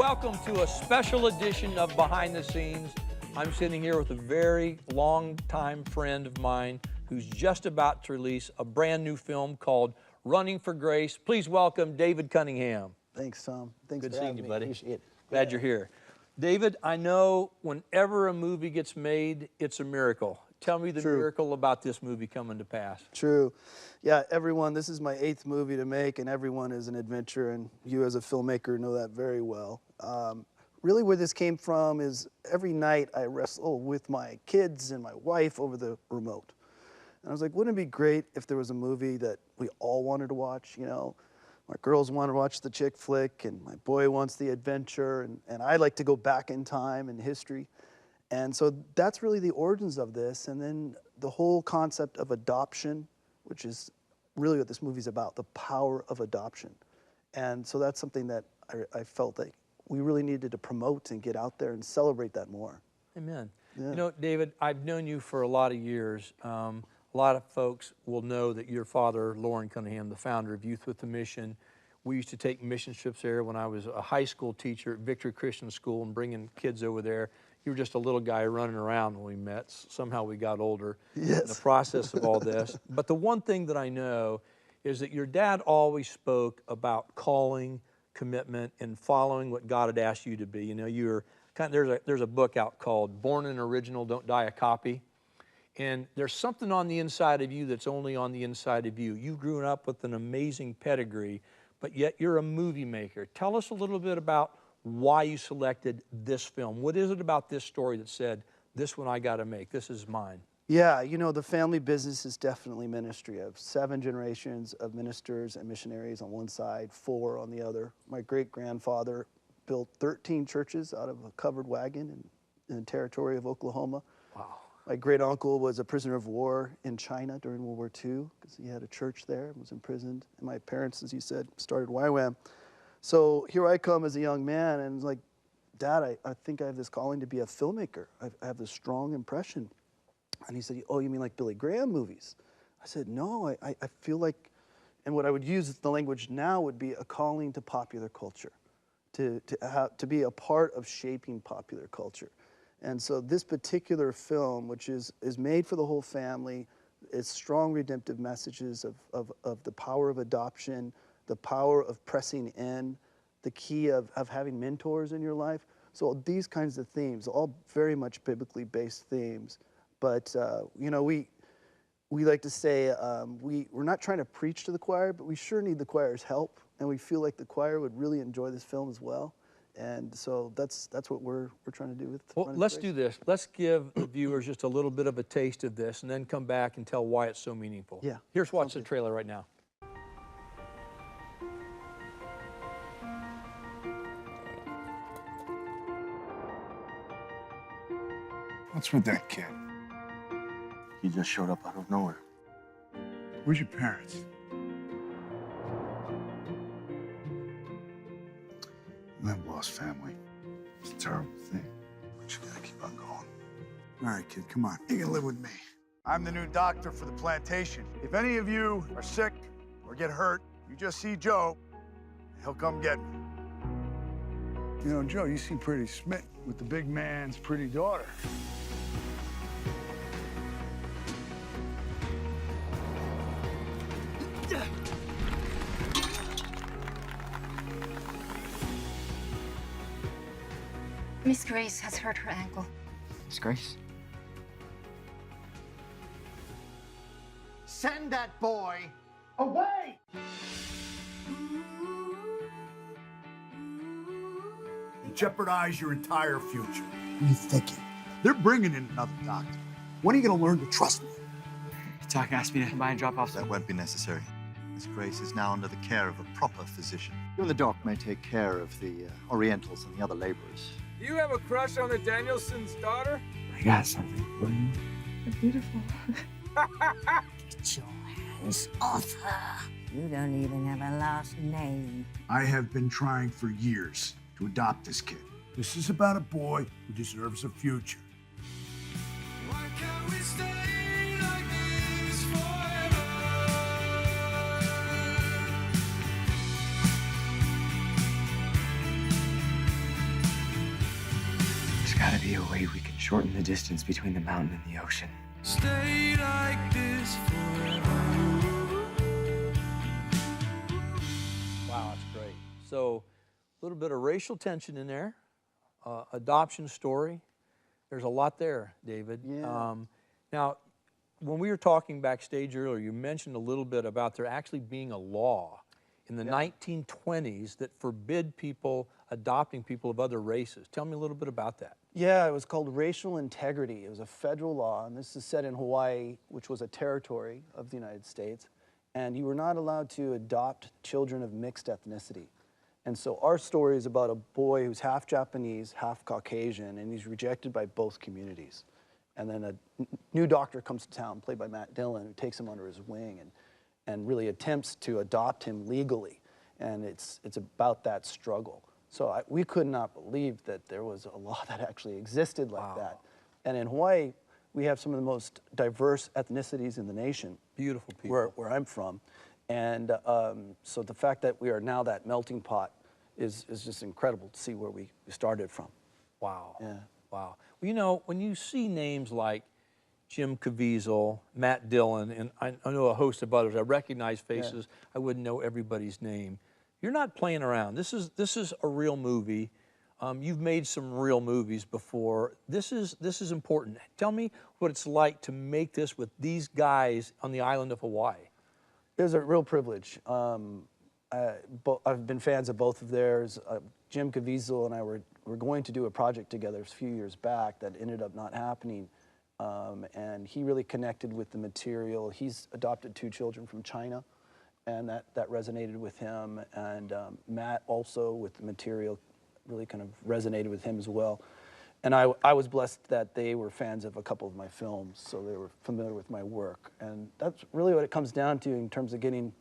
welcome to a special edition of Behind the Scenes. I'm sitting here with a very long-time friend of mine who's just about to release a brand new film called Running for Grace. Please welcome David Cunningham. Thanks, Tom. Thanks Good for seeing having you, me. buddy. Appreciate it. Glad you're here. David, I know whenever a movie gets made, it's a miracle. Tell me the miracle about this movie coming to pass. True. Yeah, everyone, this is my 8th movie to make, and everyone is an adventure, and you as a filmmaker know that very well. Really where this came from is every night I wrestle with my kids and my wife over the remote. And I was like, wouldn't it be great if there was a movie that we all wanted to watch, you know? My girls want to watch the chick flick, and my boy wants the adventure, and I like to go back in time and history. And so that's really the origins of this. And then the whole concept of adoption, which is really what this movie's about, the power of adoption. And so that's something that I felt like we really needed to promote and get out there and celebrate that more. Amen. Yeah. You know, David, I've known you for a lot of years. A lot of folks will know that your father, Lauren Cunningham, the founder of Youth with a Mission, we used to take mission trips there when I was a high school teacher at Victory Christian School and bringing kids over there. You were just a little guy running around when we met. Somehow we got older in the process of all this. But the one thing that I know is that your dad always spoke about calling, commitment, and following what God had asked you to be. You know, you're kind of, there's a book out called Born an Original, Don't Die a Copy. And there's something on the inside of you that's only on the inside of you. You grew up with an amazing pedigree, but yet you're a movie maker. Tell us a little bit about why you selected this film. What is it about this story that said, this one I got to make, this is mine? Yeah, you know, the family business is definitely ministry. I have 7 generations of ministers and missionaries on one side, 4 on the other. My great-grandfather built 13 churches out of a covered wagon in the territory of Oklahoma. Wow. My great-uncle was a prisoner of war in China during World War II because he had a church there and was imprisoned. And my parents, as you said, started YWAM. So here I come as a young man and like, Dad, I think I have this calling to be a filmmaker. I have this strong impression. And he said, oh, you mean like Billy Graham movies? I said, no, I feel like, and what I would use the language now would be a calling to popular culture, to be a part of shaping popular culture. And so this particular film, which is made for the whole family, it's strong redemptive messages of the power of adoption, the power of pressing in, the key of having mentors in your life. So these kinds of themes, all very much biblically based themes. But, you know, we like to say we're not trying to preach to the choir, but we sure need the choir's help. And we feel like the choir would really enjoy this film as well. And so that's what we're trying to do with Well, let's do this. Let's give the viewers just a little bit of a taste of this and then come back and tell why it's so meaningful. Yeah. Here's watch the trailer right now. What's with that kid? He just showed up out of nowhere. Where's your parents? You have lost family. It's a terrible thing. But you gotta keep on going. All right, kid, come on. You can live with me. I'm the new doctor for the plantation. If any of you are sick or get hurt, you just see Joe. He'll come get me. You know, Joe, you seem pretty smitten with the big man's pretty daughter. Miss Grace has hurt her ankle. Miss Grace? Send that boy away! You jeopardize your entire future. What are you thinking? They're bringing in another doctor. When are you gonna learn to trust me? Doc asked me to come by and drop off. That won't be necessary. Miss Grace is now under the care of a proper physician. You and the doc may take care of the Orientals and the other laborers. Do you have a crush on the Danielson's daughter? I got something for you. You're beautiful. Get your hands off her. You don't even have a last name. I have been trying for years to adopt this kid. This is about a boy who deserves a future. Why can't we stay like this forever? gotta be a way we can shorten the distance between the mountain and the ocean. Stay like this forever. Wow, that's great. So a little bit of racial tension in there, adoption story. There's a lot there, David. Yeah. Now, when we were talking backstage earlier, you mentioned a little bit about there actually being a law in the 1920s that forbid people adopting people of other races. Tell me a little bit about that. Yeah, it was called racial integrity. It was a federal law, and this is set in Hawaii, which was a territory of the United States. And you were not allowed to adopt children of mixed ethnicity. And so our story is about a boy who's half Japanese, half Caucasian, and he's rejected by both communities. And then a new doctor comes to town, played by Matt Dillon, who takes him under his wing and really attempts to adopt him legally. And it's about that struggle. So we could not believe that there was a law that actually existed like that. And in Hawaii, we have some of the most diverse ethnicities in the nation. Beautiful people. Where I'm from. And so the fact that we are now that melting pot is just incredible to see where we started from. Wow. Yeah. Wow. Well, you know, when you see names like Jim Caviezel, Matt Dillon, and I know a host of others, I recognize faces, I wouldn't know everybody's name. You're not playing around. This is a real movie. You've made some real movies before. This is important. Tell me what it's like to make this with these guys on the island of Hawaii. It was a real privilege. I've been fans of both of theirs. Jim Caviezel and I were going to do a project together a few years back that ended up not happening. And he really connected with the material. He's adopted 2 children from China, and that resonated with him. And Matt also, with the material, really kind of resonated with him as well. And I was blessed that they were fans of a couple of my films, so they were familiar with my work. And that's really what it comes down to in terms of getting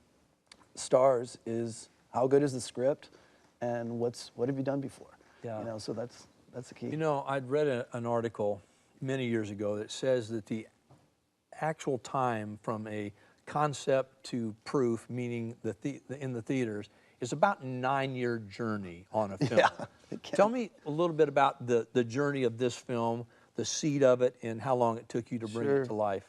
stars, is how good is the script and what have you done before? Yeah. You know, so that's the key. You know, I'd read an article many years ago that says that the actual time from a concept to proof, meaning in the theaters, is about a 9-year journey on a film. Tell me a little bit about the journey of this film, the seed of it, and how long it took you to bring it to life.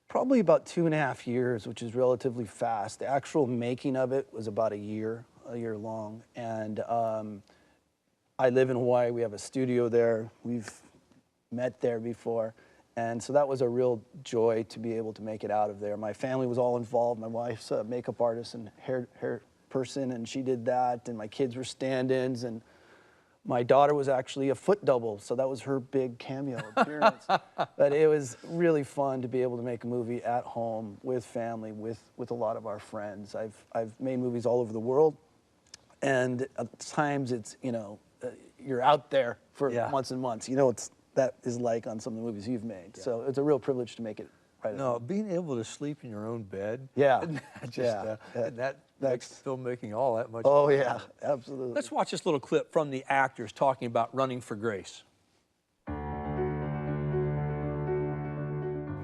Probably about 2.5 years, which is relatively fast. The actual making of it was about a year long. And I live in Hawaii. We have a studio there. We've met there before. And so that was a real joy to be able to make it out of there. My family was all involved. My wife's a makeup artist and hair person, and she did that. And my kids were stand-ins, and my daughter was actually a foot double, so that was her big cameo appearance. But it was really fun to be able to make a movie at home with family, with a lot of our friends. I've made movies all over the world, and at times it's, you know, you're out there for months and months. You know what that is like on some of the movies you've made. Yeah. So it's a real privilege to make it right. No, being able to sleep in your own bed. Yeah. That makes filmmaking all that much. Oh yeah, absolutely. Let's watch this little clip from the actors talking about running for grace.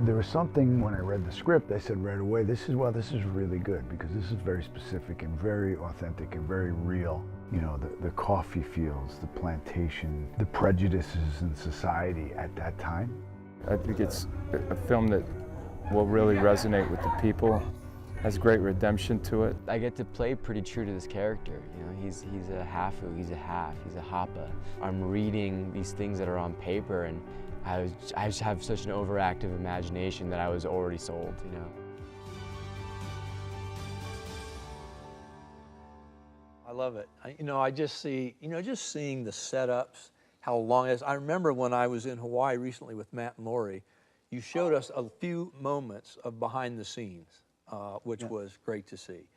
There was something when I read the script, I said right away, this is really good, because this is very specific and very authentic and very real. You know, the coffee fields, the plantation, the prejudices in society at that time. I think it's a film that will really resonate with the people, has great redemption to it. I get to play pretty true to this character. You know, he's a hafu, he's a half, he's a hapa. I'm reading these things that are on paper, and I just have such an overactive imagination that I was already sold, you know. I love it. I just see, just seeing the setups, how long it is. I remember when I was in Hawaii recently with Matt and Lori, you showed us a few moments of behind the scenes, which was great to see.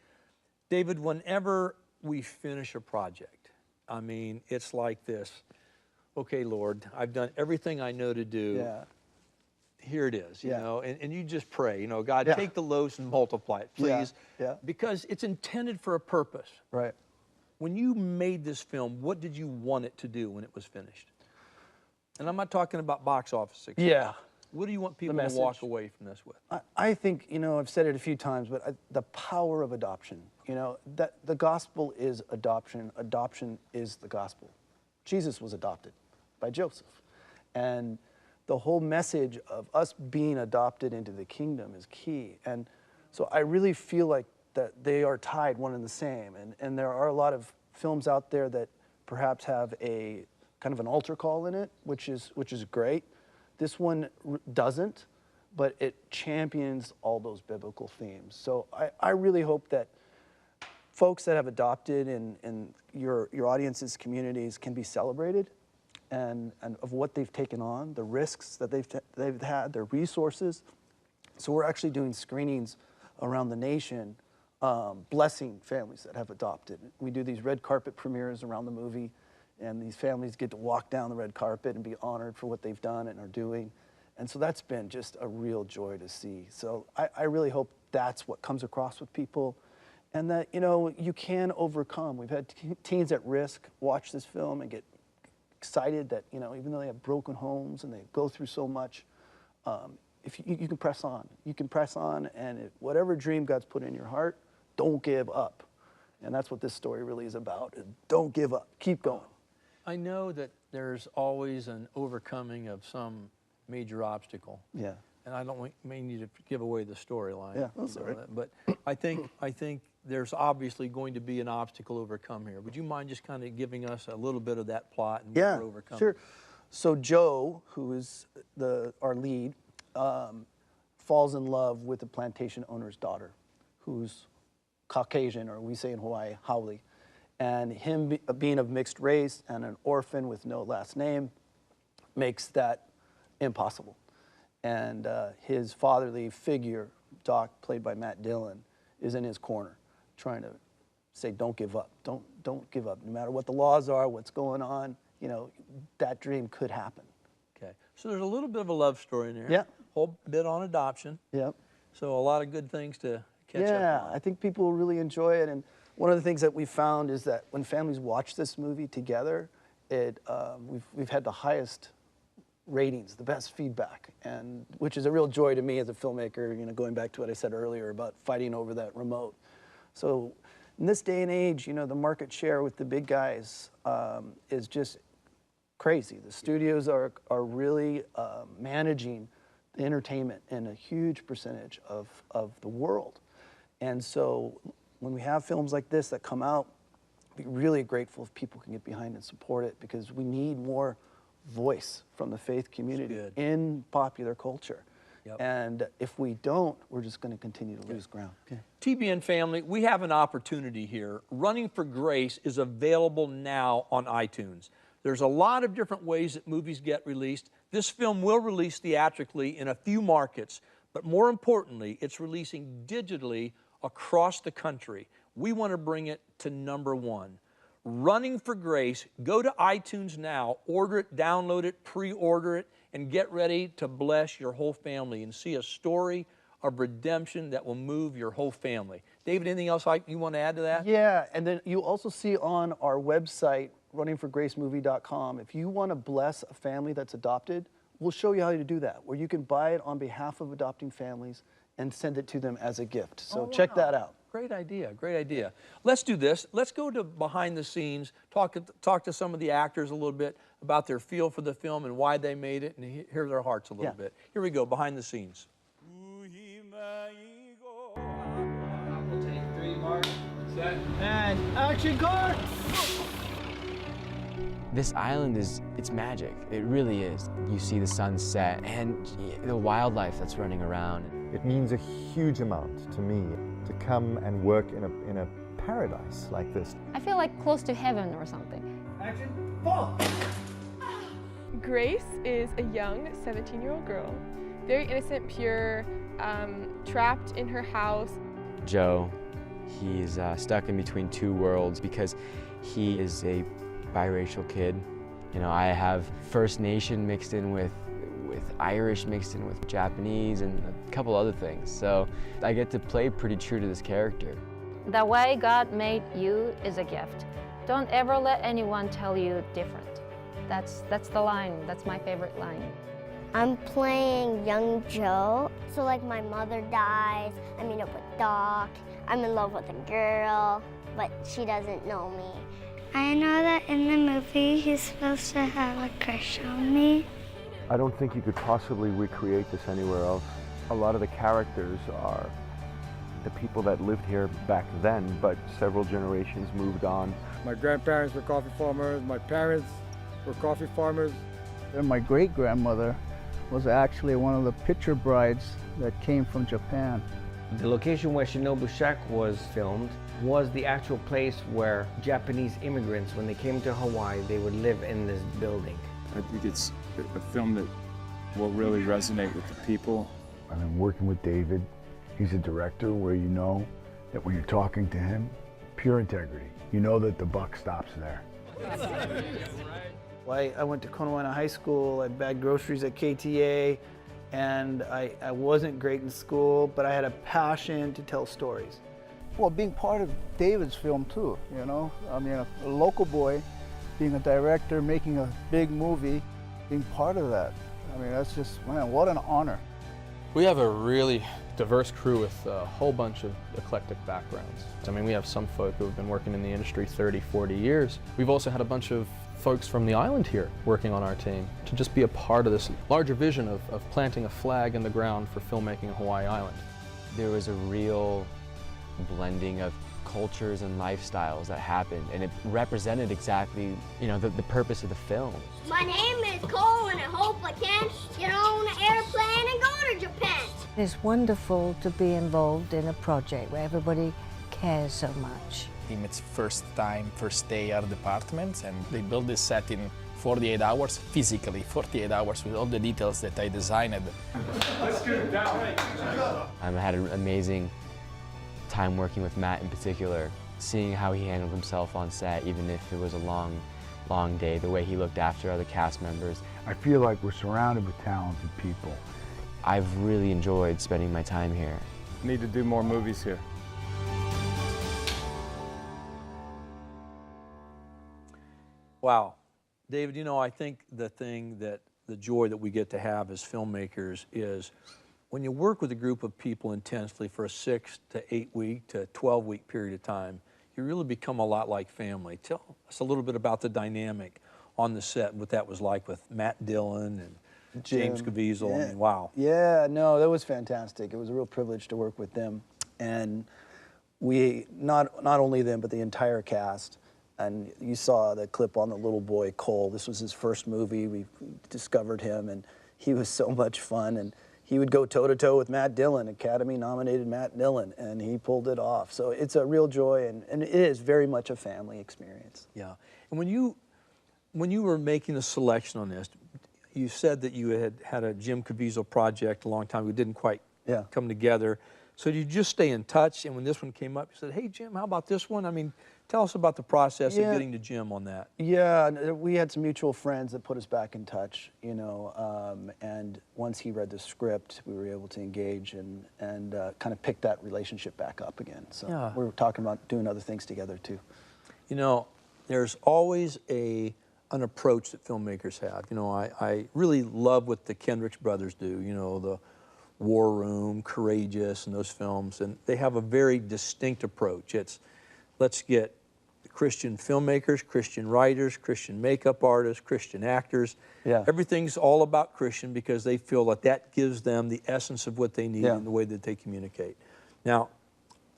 David, whenever we finish a project, I mean, it's like this. Okay, Lord, I've done everything I know to do. Yeah. Here it is, you know, and you just pray, God, take the loaves and multiply it, please. Yeah. Because it's intended for a purpose. Right. When you made this film, what did you want it to do when it was finished? And I'm not talking about box office success. Yeah. What do you want people to walk away from this with? I think, I've said it a few times, but the power of adoption, that the gospel is adoption. Adoption is the gospel. Jesus was adopted by Joseph. And the whole message of us being adopted into the kingdom is key. And so I really feel like that they are tied one and the same. And there are a lot of films out there that perhaps have a kind of an altar call in it, which is great. This one doesn't, but it champions all those biblical themes. So I really hope that folks that have adopted in your audience's communities can be celebrated and of what they've taken on, the risks that they've had, their resources. So we're actually doing screenings around the nation, blessing families that have adopted. We do these red carpet premieres around the movie, and these families get to walk down the red carpet and be honored for what they've done and are doing. And so that's been just a real joy to see. So I really hope that's what comes across with people, and that, you know, you can overcome. We've had teens at risk watch this film and get excited that, you know, even though they have broken homes and they go through so much, if you can press on. You can press on, and whatever dream God's put in your heart, don't give up. And that's what this story really is about. Don't give up. Keep going. I know that there's always an overcoming of some major obstacle. Yeah. And I don't mean you to give away the storyline. Yeah, that's all right. But I think there's obviously going to be an obstacle overcome here. Would you mind just kind of giving us a little bit of that plot and what we're overcoming? Sure. So Joe, who is our lead, falls in love with the plantation owner's daughter, who's Caucasian, or we say in Hawaii, haole. And him being of mixed race and an orphan with no last name makes that impossible. And his fatherly figure, Doc, played by Matt Dillon, is in his corner, trying to say, don't give up. Don't give up. No matter what the laws are, what's going on, you know, that dream could happen. Okay. So there's a little bit of a love story in there. Yeah. Whole bit on adoption. Yep. So a lot of good things to catch up Yeah, on. I think people will really enjoy it. And one of the things that we found is that when families watch this movie together, we've had the highest ratings, the best feedback, and which is a real joy to me as a filmmaker, you know, going back to what I said earlier about fighting over that remote. So in this day and age, you know, the market share with the big guys is just crazy. The studios are really managing the entertainment in a huge percentage of the world. And so when we have films like this that come out, be really grateful if people can get behind and support it, because we need more voice from the faith community in popular culture. Yep. And if we don't, we're just going to continue to lose ground. Okay. TBN family, we have an opportunity here. Running for Grace is available now on iTunes. There's a lot of different ways that movies get released. This film will release theatrically in a few markets, but more importantly, it's releasing digitally across the country. We want to bring it to #1. Running for Grace, go to iTunes now, order it, download it, pre-order it, and get ready to bless your whole family and see a story of redemption that will move your whole family. David, anything else you want to add to that? Yeah, and then you also see on our website, runningforgracemovie.com, if you want to bless a family that's adopted, we'll show you how to do that, where you can buy it on behalf of adopting families and send it to them as a gift. So check that out. Great idea, great idea. Let's do this. Let's go to behind the scenes, talk to some of the actors a little bit about their feel for the film and why they made it, and hear their hearts a little bit. Here we go, behind the scenes. We'll take 3, mark, set, and action, guard! This island it's magic. It really is. You see the sunset and the wildlife that's running around. It means a huge amount to me to come and work in a paradise like this. I feel like close to heaven or something. Action, fall! Grace is a young 17-year-old girl, very innocent, pure, trapped in her house. Joe, he's stuck in between two worlds because he is a biracial kid. You know, I have First Nation mixed in with Irish mixed in with Japanese and a couple other things. So I get to play pretty true to this character. The way God made you is a gift. Don't ever let anyone tell you different. That's the line. That's my favorite line. I'm playing young Joe. So like my mother dies, I meet up with Doc, I'm in love with a girl, but she doesn't know me. I know that in the movie he's supposed to have a crush on me. I don't think you could possibly recreate this anywhere else. A lot of the characters are the people that lived here back then, but several generations moved on. My grandparents were coffee farmers, my parents were coffee farmers. And my great-grandmother was actually one of the picture brides that came from Japan. The location where Shinobu Shack was filmed was the actual place where Japanese immigrants, when they came to Hawaii, they would live in this building. I think it's a film that will really resonate with the people. I've been working with David. He's a director where you know that when you're talking to him, pure integrity. You know that the buck stops there. Well, I went to Konawana High School, I bagged groceries at KTA, and I wasn't great in school, but I had a passion to tell stories. Well, being part of David's film too, you know? I mean, a local boy, being a director, making a big movie, being part of that. I mean, that's just, man, what an honor. We have a really diverse crew with a whole bunch of eclectic backgrounds. I mean, we have some folk who have been working in the industry 30, 40 years. We've also had a bunch of folks from the island here working on our team to just be a part of this larger vision of planting a flag in the ground for filmmaking in Hawaii Island. There was a real blending of cultures and lifestyles that happened, and it represented exactly, you know, the purpose of the film. My name is Cole, and I hope I can get on an airplane and go to Japan. It's wonderful to be involved in a project where everybody cares so much. It's first day out of the apartment, and they built this set in 48 hours, physically 48 hours, with all the details that I designed. Let's get it down. I had an amazing time working with Matt in particular, seeing how he handled himself on set, even if it was a long day, the way he looked after other cast members. I feel like we're surrounded with talented people. I've really enjoyed spending my time here. Need to do more movies here. Wow. David, you know, I think the joy that we get to have as filmmakers is when you work with a group of people intensely for a 6 to 8 week to 12-week period of time, you really become a lot like family. Tell us a little bit about the dynamic on the set, what that was like with Matt Dillon and James Caviezel. Yeah. I mean, wow. Yeah, no, that was fantastic. It was a real privilege to work with them. And we, not only them, but the entire cast. And you saw the clip on the little boy, Cole. This was his first movie. We discovered him, and he was so much fun. And he would go toe-to-toe with Matt Dillon, Academy-nominated Matt Dillon, and he pulled it off. So it's a real joy, and it is very much a family experience. Yeah. And when you were making the selection on this, you said that you had a Jim Caviezel project a long time ago, didn't quite come together. So did you just stay in touch, and when this one came up, you said, hey, Jim, how about this one? I mean, tell us about the process of getting to Jim on that. Yeah, we had some mutual friends that put us back in touch, you know, and once he read the script, we were able to engage and kind of pick that relationship back up again. So we were talking about doing other things together, too. You know, there's always an approach that filmmakers have. You know, I really love what the Kendricks brothers do, you know, the War Room, Courageous, and those films, and they have a very distinct approach. It's, let's get Christian filmmakers, Christian writers, Christian makeup artists, Christian actors. Yeah. Everything's all about Christian because they feel that that gives them the essence of what they need in the way that they communicate. Now,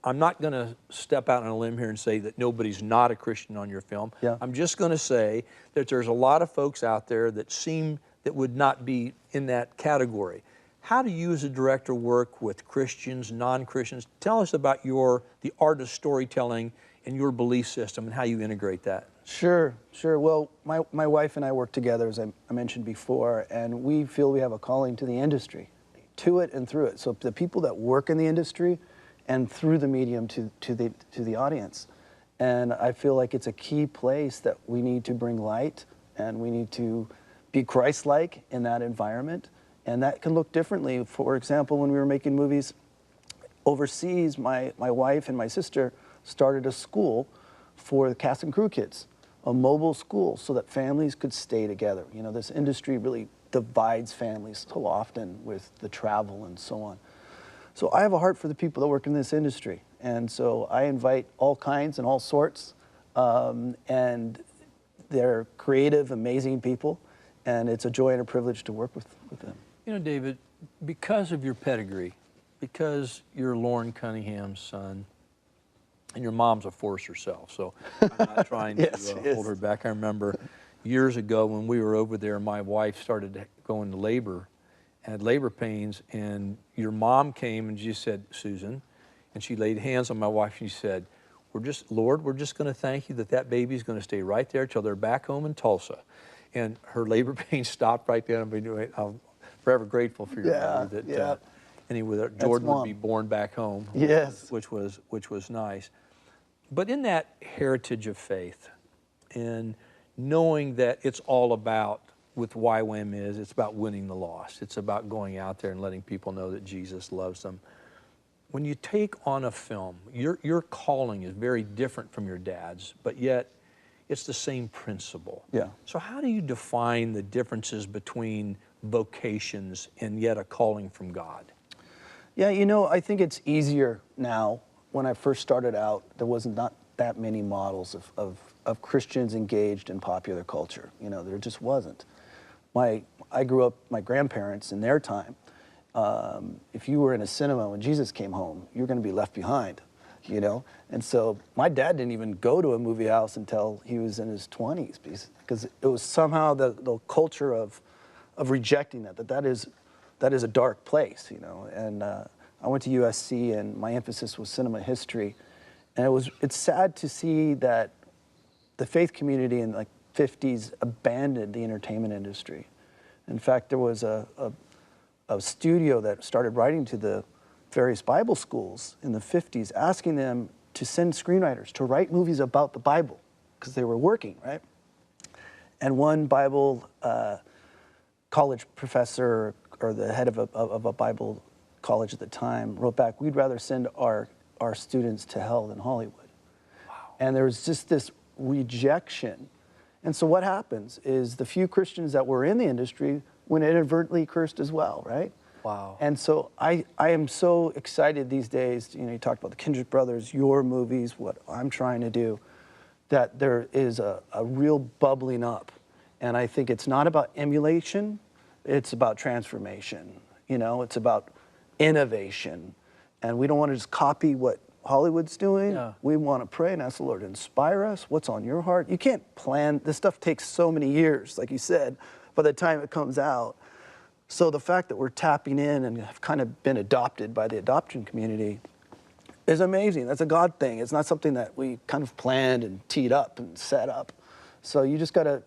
I'm not going to step out on a limb here and say that nobody's not a Christian on your film. Yeah. I'm just going to say that there's a lot of folks out there that would not be in that category. How do you as a director work with Christians, non-Christians? Tell us about the art of storytelling and your belief system and how you integrate that. Sure. Well, my wife and I work together, as I mentioned before, and we feel we have a calling to the industry, to it and through it. So the people that work in the industry and through the medium to the audience. And I feel like it's a key place that we need to bring light, and we need to be Christ-like in that environment. And that can look differently. For example, when we were making movies overseas, my wife and my sister started a school for the cast and crew kids, a mobile school, so that families could stay together. You know, this industry really divides families so often with the travel and so on. So I have a heart for the people that work in this industry. And so I invite all kinds and all sorts, and they're creative, amazing people. and it's a joy and a privilege to work with them. You know, David, because of your pedigree, because you're Lauren Cunningham's son, and your mom's a force herself, so I'm not trying to hold her back. I remember years ago when we were over there, my wife started going to labor, had labor pains, and your mom came and she said, Susan, and she laid hands on my wife and she said, Lord, we're just going to thank you that that baby's going to stay right there till they're back home in Tulsa. And her labor pain stopped right there. I'm forever grateful for your mother that anyway, Jordan would be born back home. Yes. Which was nice. But in that heritage of faith and knowing that it's all about, with YWAM it's about winning the lost. It's about going out there and letting people know that Jesus loves them. When you take on a film, your calling is very different from your dad's, but yet it's the same principle. Yeah. So how do you define the differences between vocations and yet a calling from God? Yeah, you know, I think it's easier now. When I first started out, there wasn't not that many models of Christians engaged in popular culture. You know, there just wasn't. I grew up, my grandparents in their time, if you were in a cinema when Jesus came home, you're going to be left behind, you know? And so my dad didn't even go to a movie house until he was in his 20s because it was somehow the culture of rejecting that is a dark place, you know? And I went to USC and my emphasis was cinema history. And it's sad to see that the faith community in the 50s abandoned the entertainment industry. In fact, there was a studio that started writing to the various Bible schools in the 50s, asking them to send screenwriters to write movies about the Bible, because they were working, right? And one Bible college professor, or the head of a Bible college at the time, wrote back, we'd rather send our students to hell than Hollywood. Wow. And there was just this rejection. And so what happens is the few Christians that were in the industry went inadvertently cursed as well, right? Wow. And so I am so excited these days, you know, you talked about the Kindred Brothers, your movies, what I'm trying to do, that there is a real bubbling up. And I think it's not about emulation, it's about transformation. You know, it's about innovation. And we don't want to just copy what Hollywood's doing. Yeah. We want to pray and ask the Lord to inspire us. What's on your heart? You can't plan. This stuff takes so many years, like you said, by the time it comes out. So the fact that we're tapping in and have kind of been adopted by the adoption community is amazing. That's a God thing. It's not something that we kind of planned and teed up and set up. So you just got to,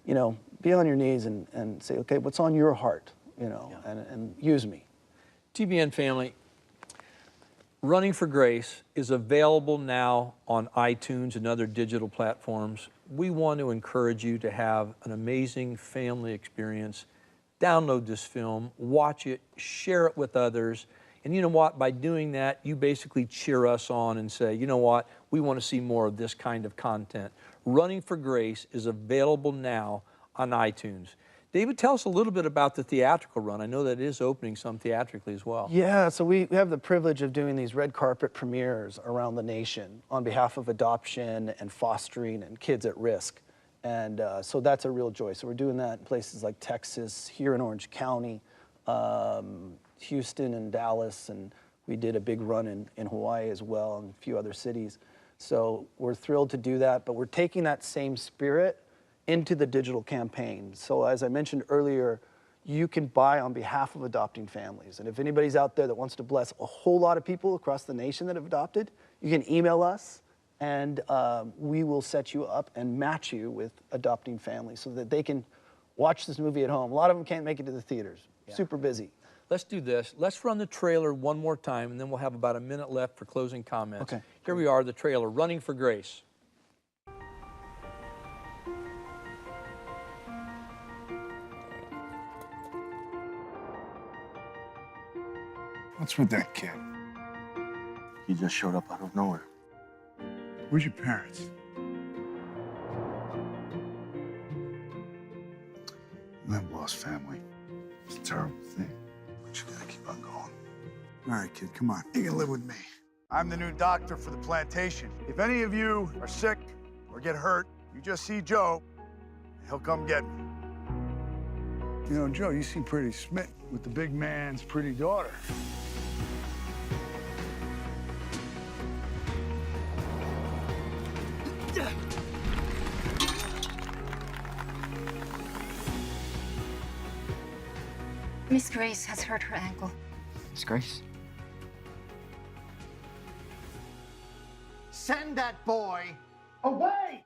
you know, be on your knees and say, okay, what's on your heart, you know, and use me. TBN family, Running for Grace is available now on iTunes and other digital platforms. We want to encourage you to have an amazing family experience. Download this film, watch it, share it with others. And you know what? By doing that, you basically cheer us on and say, you know what? We want to see more of this kind of content. Running for Grace is available now on iTunes. David, tell us a little bit about the theatrical run. I know that it is opening some theatrically as well. Yeah, so we have the privilege of doing these red carpet premieres around the nation on behalf of adoption and fostering and kids at risk. And so that's a real joy. So we're doing that in places like Texas, here in Orange County, Houston and Dallas, and we did a big run in Hawaii as well, and a few other cities. So we're thrilled to do that, but we're taking that same spirit into the digital campaign. So as I mentioned earlier, you can buy on behalf of adopting families. And if anybody's out there that wants to bless a whole lot of people across the nation that have adopted, you can email us and we will set you up and match you with adopting families so that they can watch this movie at home. A lot of them can't make it to the theaters, super busy. Let's do this. Let's run the trailer one more time, and then we'll have about a minute left for closing comments. Okay. Here we are, the trailer, Running for Grace. What's with that kid? He just showed up out of nowhere. Where's your parents? I've lost family. It's a terrible thing, but you gotta keep on going. All right, kid, come on. You can live with me. I'm the new doctor for the plantation. If any of you are sick or get hurt, you just see Joe, and he'll come get me. You know, Joe, you seem pretty smitten with the big man's pretty daughter. Miss Grace has hurt her ankle. Miss Grace? Send that boy away!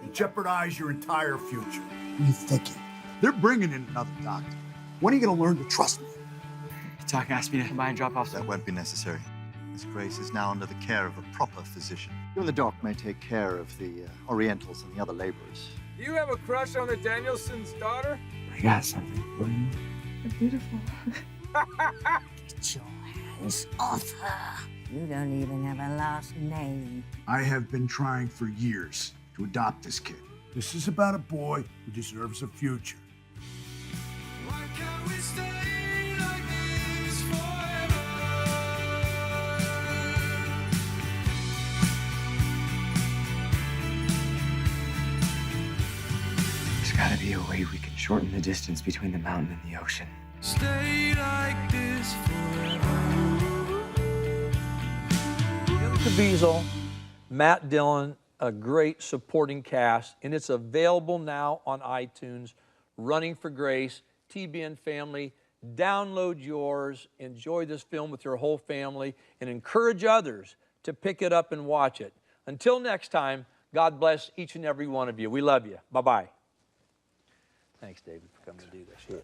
You jeopardize your entire future. What are you thinking? They're bringing in another doctor. When are you going to learn to trust me? Doc asked me to come by and drop off. That won't be necessary. Miss Grace is now under the care of a proper physician. You and the doc may take care of the Orientals and the other laborers. Do you have a crush on the Danielson's daughter? I got something for you. You're beautiful. Get your hands off her. You don't even have a last name. I have been trying for years to adopt this kid. This is about a boy who deserves a future. Why can't we stay like this forever? There's gotta be a way we can shorten the distance between the mountain and the ocean. Stay like this forever. Jim Caviezel, Matt Dillon, a great supporting cast, and it's available now on iTunes. Running for Grace, TBN family, download yours, enjoy this film with your whole family, and encourage others to pick it up and watch it. Until next time, God bless each and every one of you. We love you. Bye-bye. Thanks, David, for coming to do this.